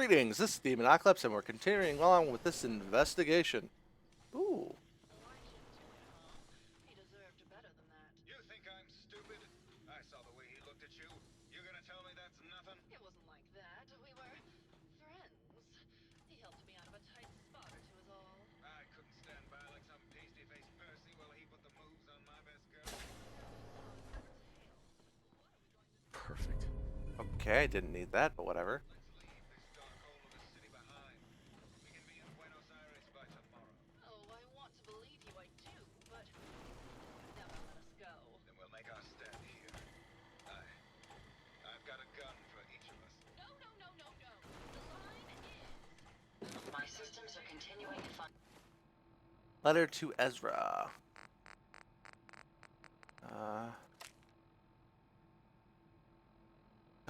Greetings, this is Demonocalypse, and we're continuing on with this investigation. Ooh. Why'd you do it, huh? He deserved better than that. You think I'm stupid? I saw the way he looked at you. You're gonna tell me that's nothing? It wasn't like that. We were friends. He helped me out of a tight spot or two is all. I couldn't stand by like some pasty-faced Percy while he put the moves on my best girl. Perfect. Okay, I didn't need that, but whatever. Let's leave this dark hole of a city behind. We can be in Buenos Aires by tomorrow. Oh, I want to believe you, I do, but never let us go. Then we'll make our stand here. I've got a gun for each of us. No, no, no, no, no. The line is... My systems are continuing to find. Letter to Ezra.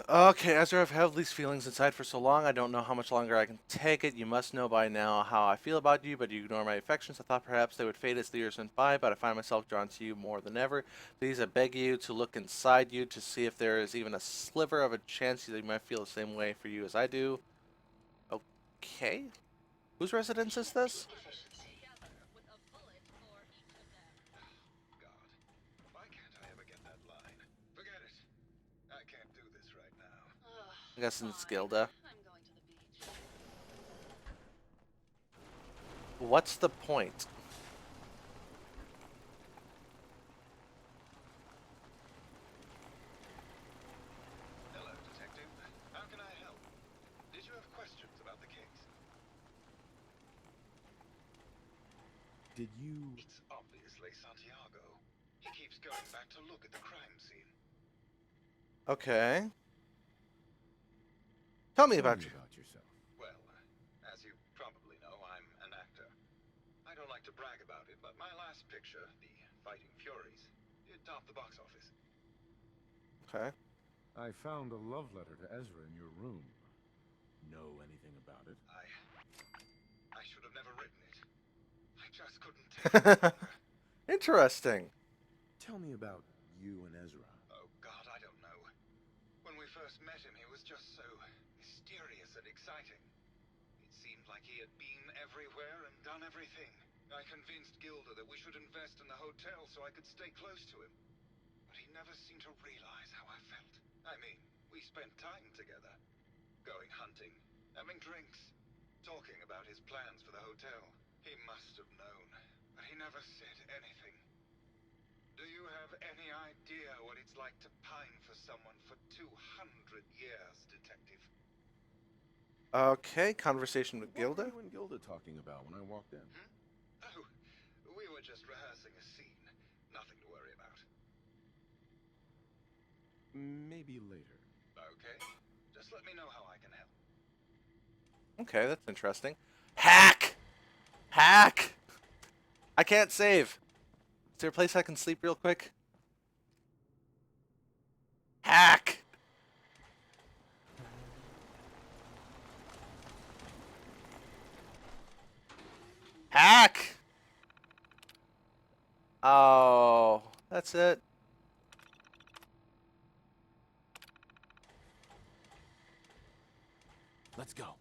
Okay, Ezra, I've held these feelings inside for so long, I don't know how much longer I can take it. You must know by now how I feel about you, but you ignore my affections. I thought perhaps they would fade as the years went by, but I find myself drawn to you more than ever. Please, I beg you to look inside you to see if there is even a sliver of a chance that you might feel the same way for you as I do. Okay. Whose residence is this? together with a bullet for each of them. God, why can't I ever get that line? Forget it. I can't do this right now. Ugh, I guess it's fine. Gilda. I'm going to the beach. What's the point? Hello, Detective. How can I help? Did you have questions about the case? Did you... It's obviously Santiago. He keeps going back to look at the crime scene. Okay. Tell me about you. yourself. Well, as you probably know, I'm an actor. I don't like to brag about it, but my last picture, The Fighting Furies, it topped the box office. Okay. I found a love letter to Ezra in your room. Know anything about it? I should have never written it. I just couldn't take it any longer. Interesting. Tell me about you and Ezra. Oh, God, I don't know. When we first met him, he was just so mysterious and exciting. It seemed like he had been everywhere and done everything. I convinced Gilda that we should invest in the hotel so I could stay close to him. But he never seemed to realize how I felt. I mean, we spent time together. Going hunting, having drinks, talking about his plans for the hotel. He must have known, but he never said anything. Do you have any idea what it's like to pine for someone for 200 years, Detective? Okay, conversation with What Gilda. were you and Gilda talking about when I walked in? Oh, we were just rehearsing a scene. Nothing to worry about. Maybe later. Okay, just let me know how I can help. Okay, that's interesting. Hack! Hack! I can't save. Is there a place I can sleep real quick? Hack! Hack! Oh, that's it. Let's go.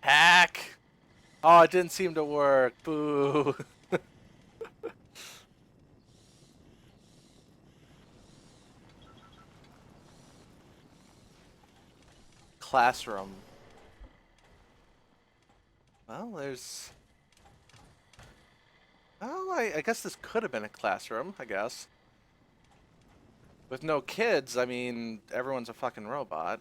Hack! Oh, it didn't seem to work. Boo. Classroom. Well, there's... Well, I guess this could have been a classroom, I guess. With no kids, I mean, everyone's a fucking robot.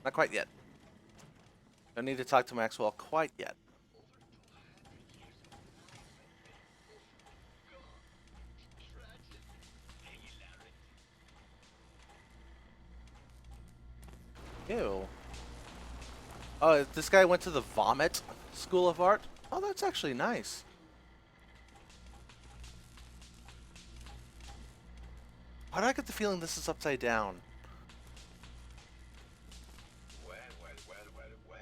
Not quite yet. Don't need to talk to Maxwell quite yet. Ew. Oh, this guy went to the Vomit School of Art? Oh, that's actually nice. Why do I get the feeling this is upside down? Well, well, well, well, well.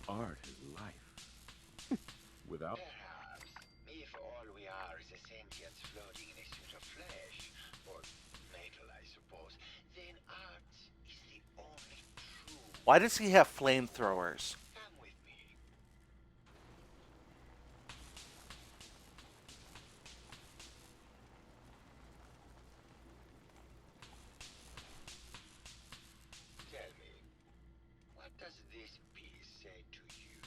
Art is life. Without... Perhaps, if all we are is a sentience floating in a suit of flesh, or metal, I suppose, then art is the only true. Why does he have flamethrowers? Come with me. Tell me, what does this piece say to you?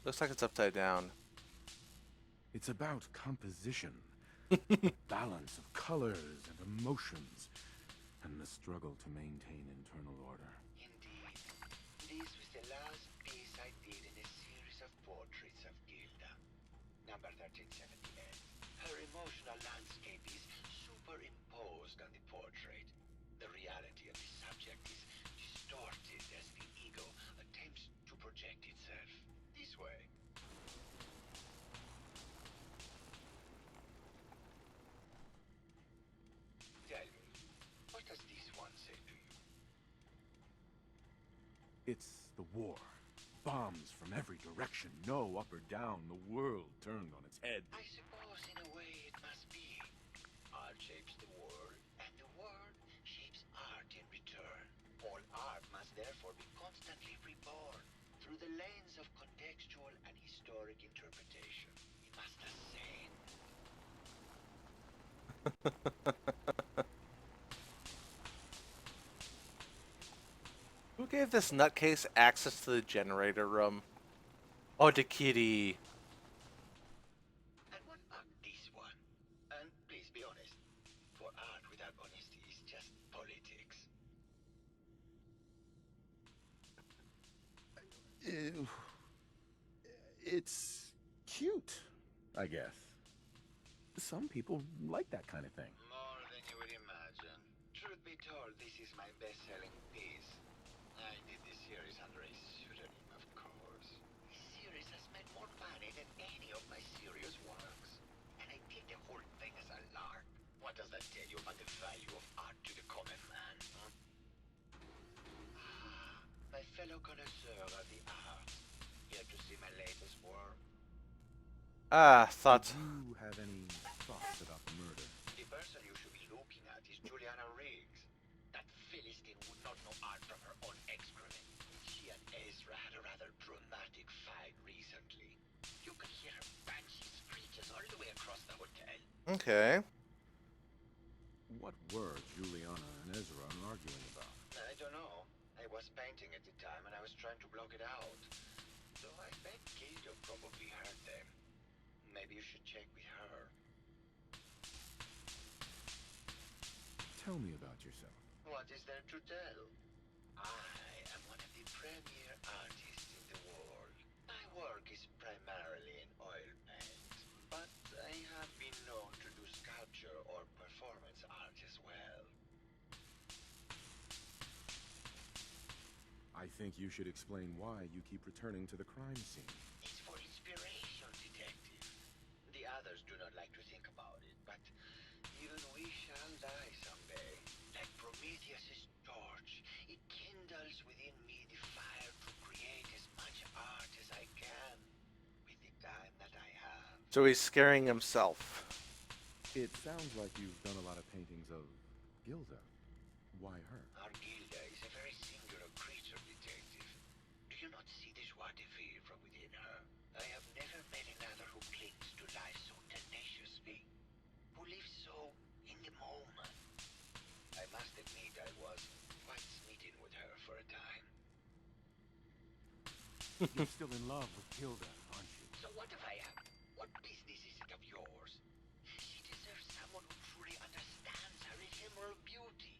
Looks like it's upside down. It's about composition, balance of colors and emotions, and the struggle to maintain internal order. Indeed, this was the last piece I did in a series of portraits of Gilda. Number 1378. Her emotional landscape is superimposed on the portrait. The reality of the subject is distorted as the ego attempts to project itself this way. Tell me, what does this one say to you? It's the war. Bombs from every direction, no up or down, the world turned on its head. I suppose in a way it must be. Art shapes the world, and the world shapes art in return. All art must therefore be constantly reborn through the lens of contextual and historic interpretation. It must ascend. Who gave this nutcase access to the generator room? Oh, to Kitty. And what about this one? And please be honest, for art without honesty is just politics. It's cute, I guess. Some people like that kind of thing. More than you would imagine. Truth be told, this is my best-selling piece. I did this series under a pseudonym, of course. This series has made more money than any of my serious works. And I did the whole thing as a lark. What does that tell you about the value of art to the common man? Ah, my fellow connoisseur of the arts. Here to see my latest work. Ah, Did thoughts. you have any thoughts about the murder? The person you should be looking at is Juliana Riggs. That Philistine would not know art from her own excrement. She and Ezra had a rather dramatic fight recently. You could hear her banshee screeches all the way across the hotel. Okay. What were Juliana and Ezra arguing about? I don't know. I was painting at the time and I was trying to block it out. So I bet Gilda probably heard them. Maybe you should check with her. Tell me about yourself. What is there to tell? I am one of the premier artists in the world. My work is primarily in oil paint, but I have been known to do sculpture or performance art as well. I think you should explain why you keep returning to the crime scene. It's for inspiration, detective. The others do not like to think about it, but even we shall die someday. Like Prometheus's torch, it kindles within me the fire to create as much art as I can with the time that I have. So he's scaring himself. It sounds like you've done a lot of paintings of Gilda. Why her? Our Gilda is a very singular creature, detective. Do you not see the joie de vivre from within her? I have never met another who clings to life so tenaciously, who lives so in the moment. I must admit I was quite smitten with her for a time. You're still in love with Gilda, aren't you? So what if I am? What business is it of yours? She deserves someone who truly understands her ephemeral beauty,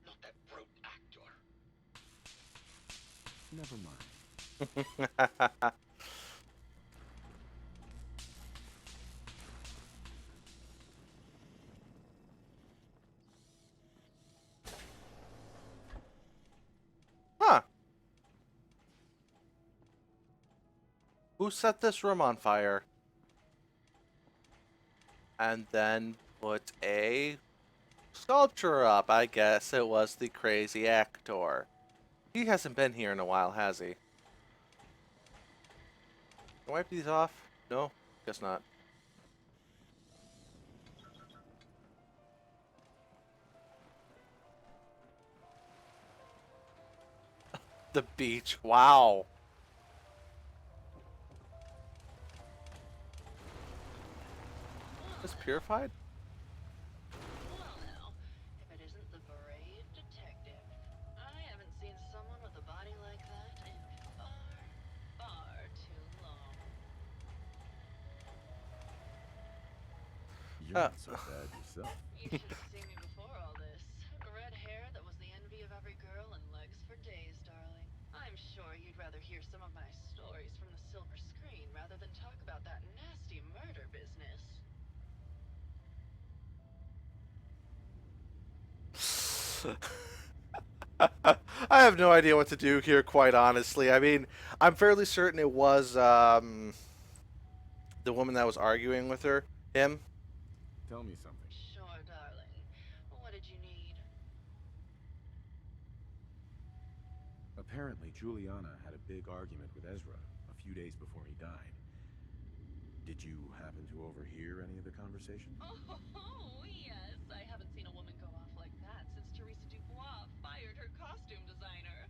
not that brute actor. Never mind. Huh. Who set this room on fire? And then put a sculpture up. I guess it was the crazy actor. He hasn't been here in a while, has he? Can I wipe these off? No? Guess not. The beach. Wow. Is purified? Well now, if it isn't the brave detective. I haven't seen someone with a body like that in far, far too long. You're not so bad yourself. You should have seen me before all this. Red hair that was the envy of every girl and legs for days, darling. I'm sure you'd rather hear some of my stories from the silver screen rather than talk about that nasty murder business. I have no idea what to do here, quite honestly. I mean, I'm fairly certain it was the woman that was arguing with her, him. Tell me something. Sure, darling. What did you need? Apparently, Juliana had a big argument with Ezra a few days before he died. Did you happen to overhear any of the conversation? Oh, yes. I haven't seen a woman go off like that since Teresa Dubois fired her costume designer.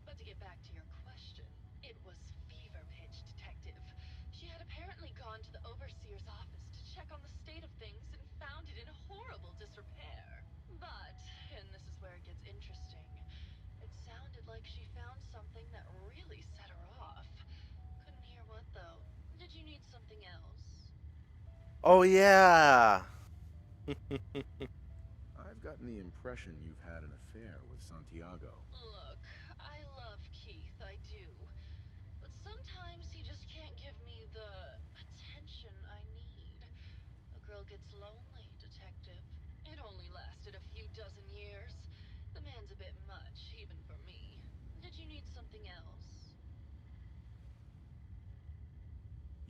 But to get back to your question, it was fever pitch, detective. She had apparently gone to the overseer's office to check on the state of things and found it in horrible disrepair. But, and this is where it gets interesting, it sounded like she found something that really set her off. Couldn't hear what, though. Did you need something else? Oh yeah. I've gotten the impression you've had an affair with Santiago. Look, I love Keith, I do. But sometimes he just can't give me the attention I need. A girl gets lonely, detective. It only lasted a few dozen years. The man's a bit much, even for me. Did you need something else?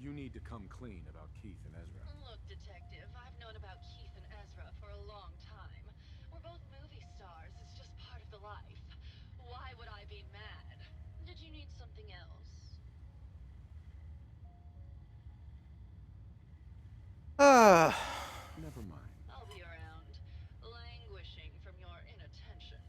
You need to come clean about Keith and Ezra. Look, detective, I've known about Keith and Ezra for a long time. We're both movie stars. It's just part of the life. Why would I be mad? Did you need something else? Ah. Never mind. I'll be around, languishing from your inattention.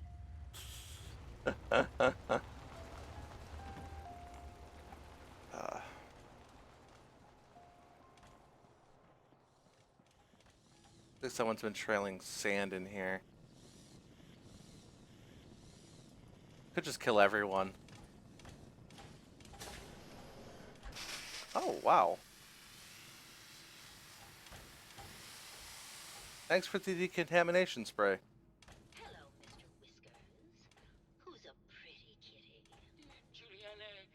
I think someone's been trailing sand in here. Could just kill everyone. Oh, wow. Thanks for the decontamination spray. Hello, Mr. Whiskers. Who's a pretty kitty? Juliana,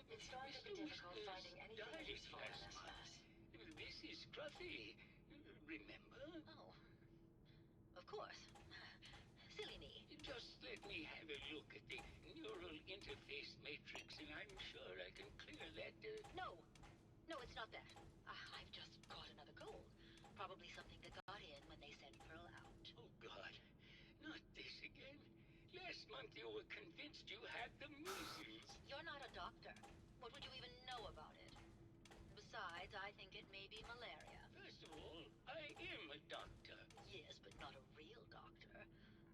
It's going to be difficult finding anything useful in this mess. This is Scruffy. Remember? Oh, of course. Silly me. Just let me have a look at the neural interface matrix, and I'm sure I can clear that. No, no, it's not that. I've just caught another cold. Probably something that got in when they sent Pearl out. Oh, God. Not this again. Last month you were convinced you had the measles. You're not a doctor. What would you even know about it? Besides, I think it may be malaria. First of all, I am a doctor. Yes, but not a real doctor.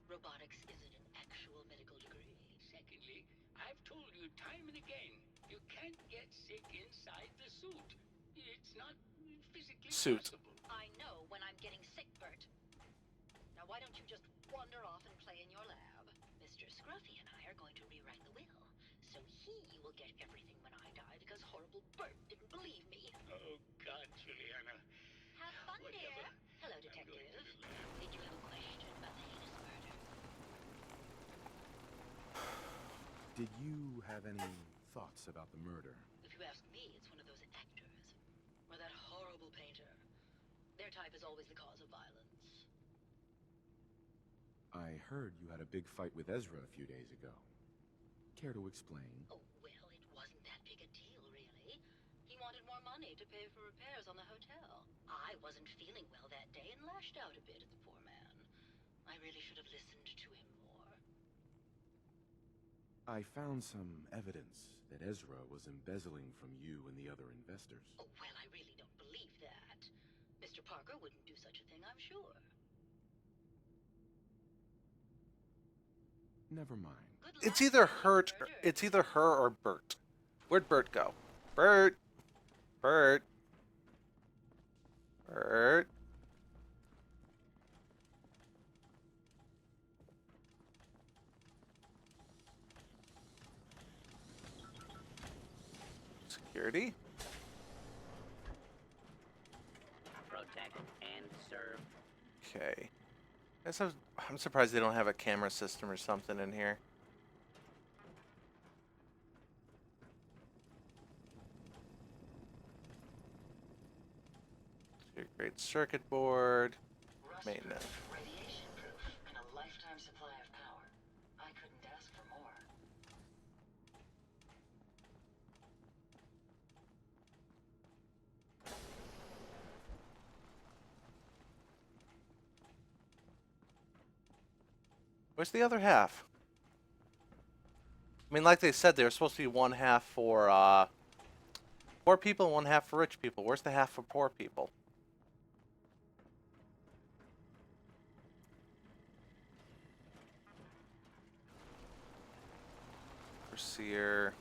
Robotics isn't an actual medical degree. Secondly, I've told you time and again, you can't get sick inside the suit. It's not physically Suit. possible. I know when I'm getting sick, Bert. Now why don't you just wander off and play in your lab? Mr. Scruffy and I are going to rewrite the will, so he will get everything when I die because horrible Bert didn't believe me. Oh, God, Juliana. Have fun, Whatever. dear. Hello, I'm detective. going to the lab. Did you have a question about the heinous murder? Did you have any thoughts about the murder? If you ask me, it's one of those actors. Or that horrible painter. Their type is always the cause of violence. I heard you had a big fight with Ezra a few days ago. Care to explain? Oh, well, it wasn't that big a deal, really. He wanted more money to pay for repairs on the hotel. I wasn't feeling well that day and lashed out a bit at the poor man. I really should have listened to him more. I found some evidence that Ezra was embezzling from you and the other investors. Oh, well, I really don't believe that. Mr. Parker wouldn't do such a thing, I'm sure. Never mind. Good It's luck, either Mr. her. Murder. It's either her or Bert. Where'd Bert go? Bert. Bert. Bert. Security. Protect and serve. Okay. I'm surprised they don't have a camera system or something in here. Your great circuit board. Maintenance. Radiation proof, and a lifetime supply of power. I couldn't ask for more. Where's the other half? I mean, like they said, they were supposed to be one half for poor people and one half for rich people. Where's the half for poor people? Overseer.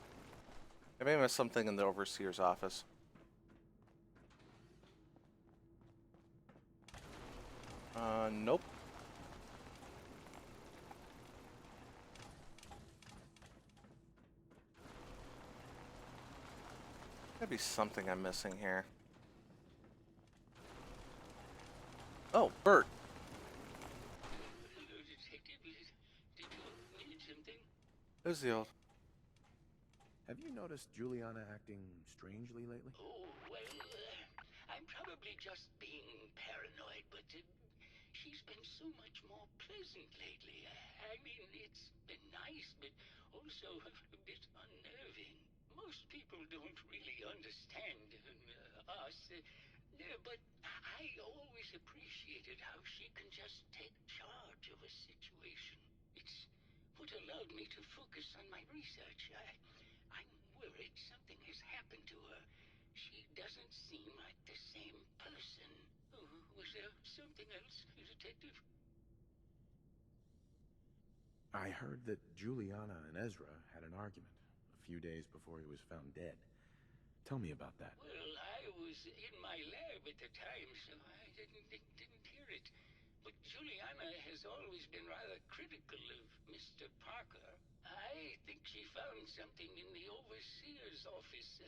I may miss something in the overseer's office. Nope. Gotta be something I'm missing here. Oh, Bert. Hello, detective. Did you need something? There's the old. Have you noticed Juliana acting strangely lately? Oh, well, I'm probably just being paranoid, but she's been so much more pleasant lately. I mean, it's been nice, but also a bit unnerving. Most people don't really understand us, but I always appreciated how she can just take charge of a situation. It's what allowed me to focus on my research. I'm worried something has happened to her. She doesn't seem like the same person. Oh, was there something else, Detective? I heard that Juliana and Ezra had an argument a few days before he was found dead. Tell me about that. Well, I was in my lab at the time, so I didn't hear it. But Juliana has always been rather critical of Mr. Parker. I think she found something in the overseer's office.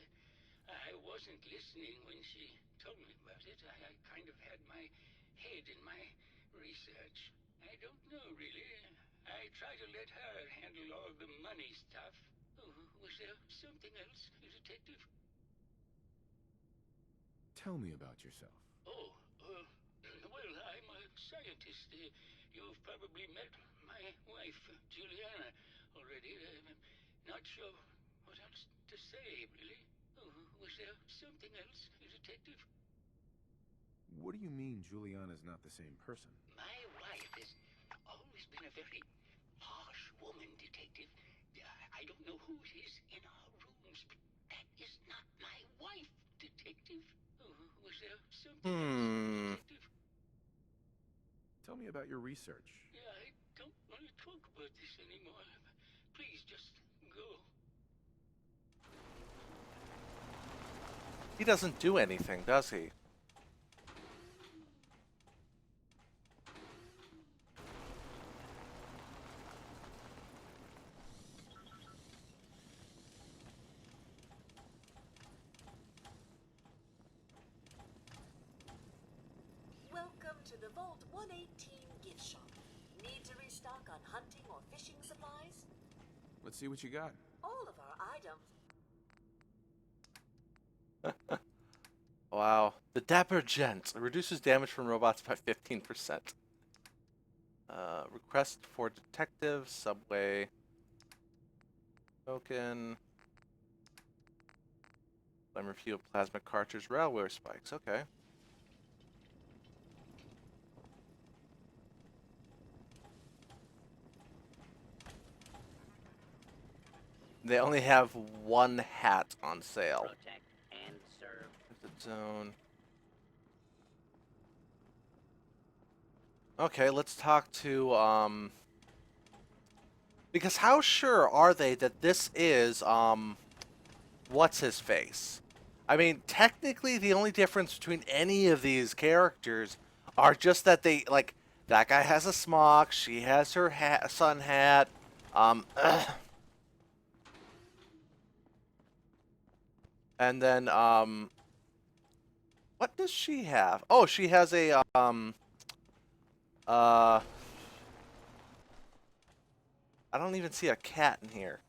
I wasn't listening when she told me about it. I kind of had my head in my research. I don't know, really. I try to let her handle all the money stuff. Oh, was there something else, Detective? Tell me about yourself. Oh, well, I'm a scientist. You've probably met my wife, Juliana, already. Not sure what else to say, really. Oh, was there something else, Detective? What do you mean Juliana's not the same person? My wife has always been a very harsh woman, Detective. I don't know who it is in our rooms, but that is not my wife, Detective. Oh, was there something else, Detective? Tell me about your research. Yeah, I don't want to talk about this anymore. Please, just go. He doesn't do anything, does he? Welcome to the Vault 118 gift shop. Need to restock on hunting or fishing supplies? Let's see what you got. All of our items. Wow. The Dapper Gent reduces damage from robots by 15%. Request for detective, subway, token, flamer fuel, plasma cartridge, railway spikes. Okay. They only have one hat on sale. Protect and serve. Exit zone. Okay, let's talk to, because how sure are they that this is, what's his face? I mean, technically the only difference between any of these characters are just that they, like, that guy has a smock, she has her sun hat, and then, what does she have? Oh, she has a, I don't even see a cat in here.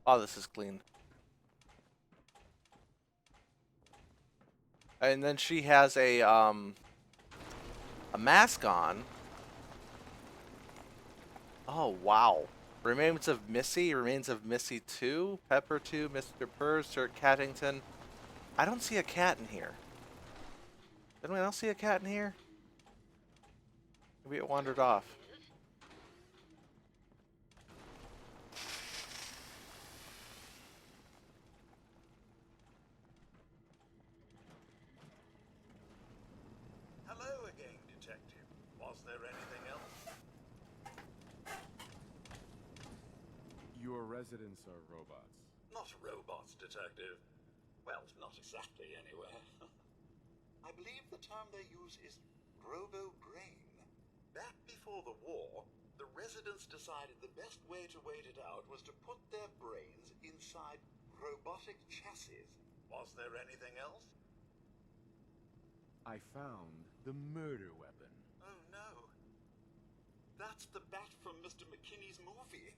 Oh, this is clean. And then she has a mask on. Oh, wow. Remains of Missy, Remains of Missy 2, Pepper 2, Mr. Purrs, Sir Cattington. I don't see a cat in here. Anyone else see a cat in here? Maybe it wandered off. Hello again, Detective. Was there anything else? Your residents are robots. Not robots, Detective. Well, not exactly, anyway. I believe the term they use is robo-brain. Back before the war, the residents decided the best way to wait it out was to put their brains inside robotic chassis. Was there anything else? I found the murder weapon. Oh no. That's the bat from Mr. McKinney's movie.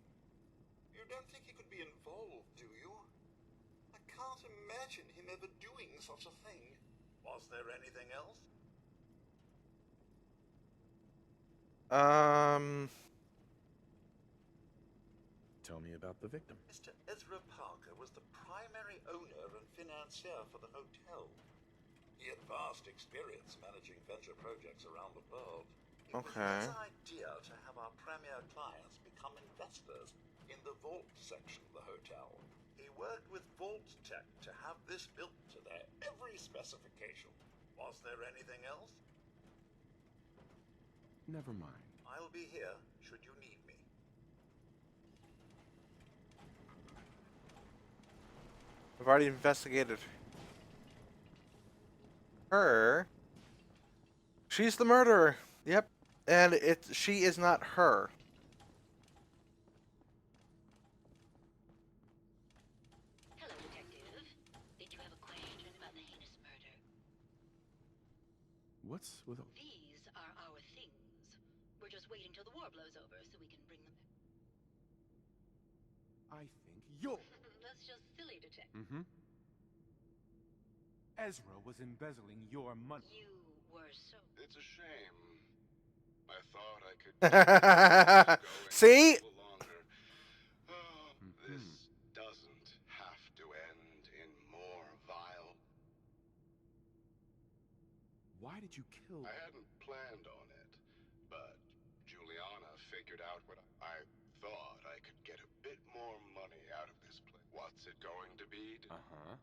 You don't think he could be involved, do you? I can't imagine him ever doing such a thing. Was there anything else? Tell me about the victim. Mr. Ezra Parker was the primary owner and financier for the hotel. He had vast experience managing venture projects around the world. It was his idea to have our premier clients become investors in the vault section of the hotel. He worked with Vault Tech to have this built to their every specification. Was there anything else? Never mind. I'll be here should you need me. I've already investigated her. She's the murderer. Yep. And she is not her. Hello, Detective. Did you have a question about the heinous murder? What's with all... These are our things. We're just waiting till the war blows over so we can bring them back. I think you're... That's just silly, Detective. Mm-hmm. Ezra was embezzling your money. You were so... It's a shame. I thought I could keep going See? a little longer. Oh, this doesn't have to end in more vile. Why did you kill... I hadn't planned on it, but Juliana figured out what I thought I could get a bit more money out of this place. What's it going to be? Uh-huh.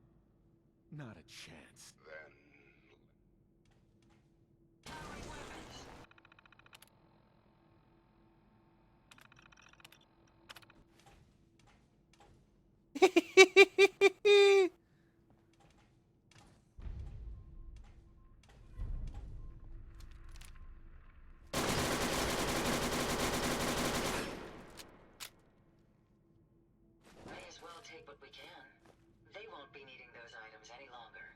Not a chance. Then May as well take what we can. They won't be needing those items any longer.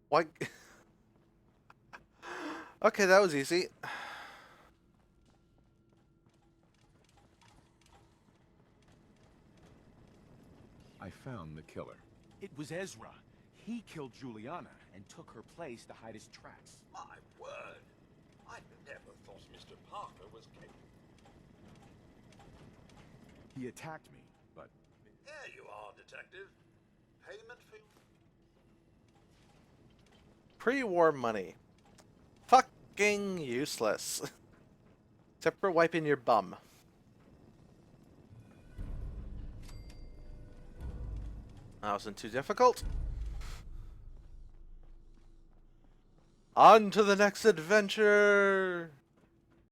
What? Okay, that was easy. I found the killer. It was Ezra. He killed Juliana and took her place to hide his tracks. My word. I never thought Mr. Parker was capable. He attacked me, but... There you are, Detective. Payment for... Pre-war money. Fucking useless. Except for wiping your bum. That wasn't too difficult. On to the next adventure!